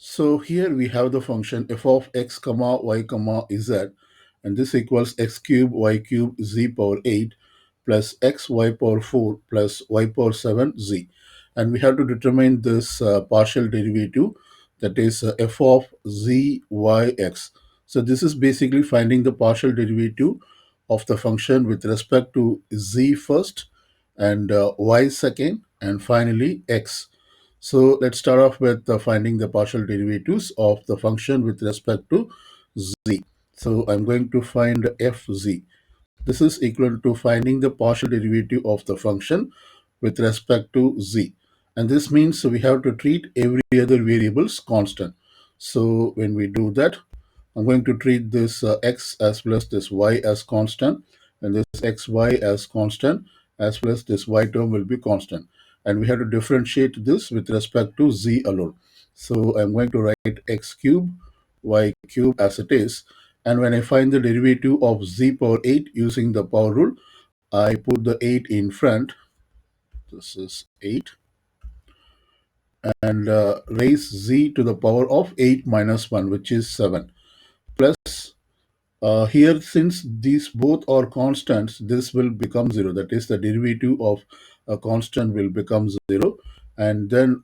So here we have the function f of x comma y comma z, and this equals x cube y cube z power 8 plus x y power 4 plus y power 7 z. And we have to determine this partial derivative, that is f of z y x. So this is basically finding the partial derivative of the function with respect to z first and y second and finally x. So let's start off with finding the partial derivatives of the function with respect to z. So I'm going to find fz. This is equal to finding the partial derivative of the function with respect to z. And this means we have to treat every other variables constant. So when we do that, I'm going to treat this x as well as this y as constant, and this xy as constant, as well as this y term will be constant. And we have to differentiate this with respect to z alone. So I'm going to write x cube y cube as it is. And when I find the derivative of z power 8 using the power rule, I put the 8 in front. This is 8. And raise z to the power of 8 minus 1, which is 7. Plus here, since these both are constants, this will become 0. That is, the derivative of a constant will become 0. And then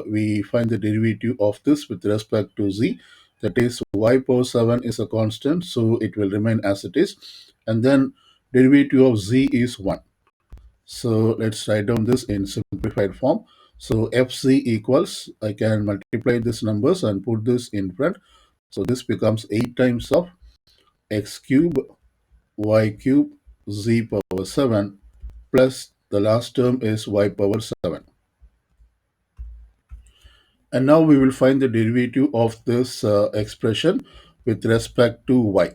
we find the derivative of this with respect to z. That is, y power 7 is a constant, so it will remain as it is. And then derivative of z is 1. So let's write down this in simplified form. So fc equals, I can multiply these numbers and put this in front. So this becomes 8 times of x cube y cube z power 7 plus the last term is y power 7. And now we will find the derivative of this expression with respect to y.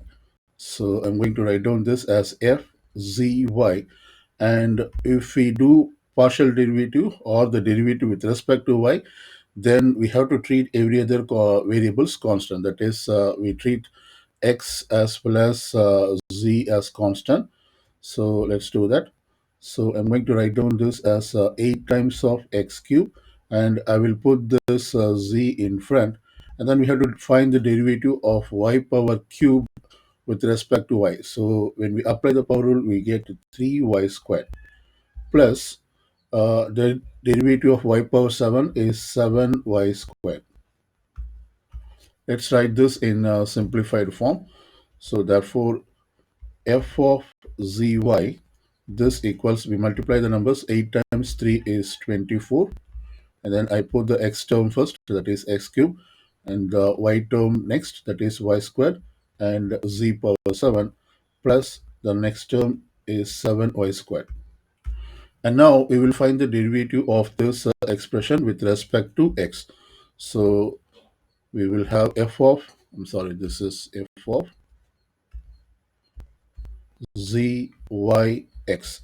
So I'm going to write down this as f z y. And if we do partial derivative or the derivative with respect to y, then we have to treat every other variables constant. That is, we treat x as well as z as constant. So let's do that. So I'm going to write down this as 8 times of x cube, and I will put this z in front. And then we have to find the derivative of y power cube with respect to y. So when we apply the power rule, we get 3y squared plus the derivative of y power 7 is 7y squared. Let's write this in simplified form. So therefore, f of zy, this equals, we multiply the numbers, 8 times 3 is 24, and then I put the x term first, that is x cube, and the y term next, that is y squared, and z power 7, plus the next term is 7y squared. And now we will find the derivative of this expression with respect to x. So we will have f of, I'm sorry, this is f of z, y, x.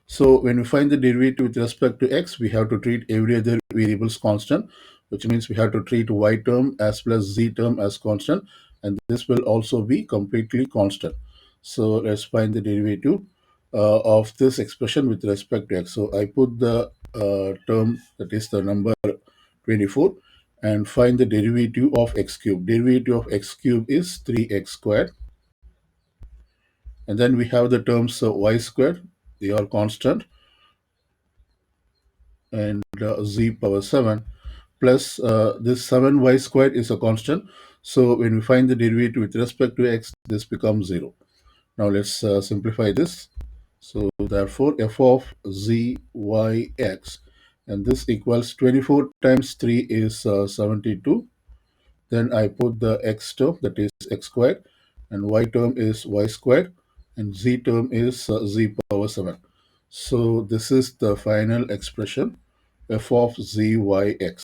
So when we find the derivative with respect to x, we have to treat every other variables constant, which means we have to treat y term as well as z term as constant, and this will also be completely constant. So let's find the derivative of this expression with respect to x. So I put the term, that is the number 24, and find the derivative of x cube. Derivative of x cube is 3x squared. And then we have the terms y squared, they are constant, and z power 7 plus this 7y squared is a constant. So when we find the derivative with respect to x, this becomes 0. Now let's simplify this. So therefore, f of z y x, and this equals 24 times 3 is 72. Then I put the x term, that is x squared, and y term is y squared, and z term is z power 7. So this is the final expression f of z y x.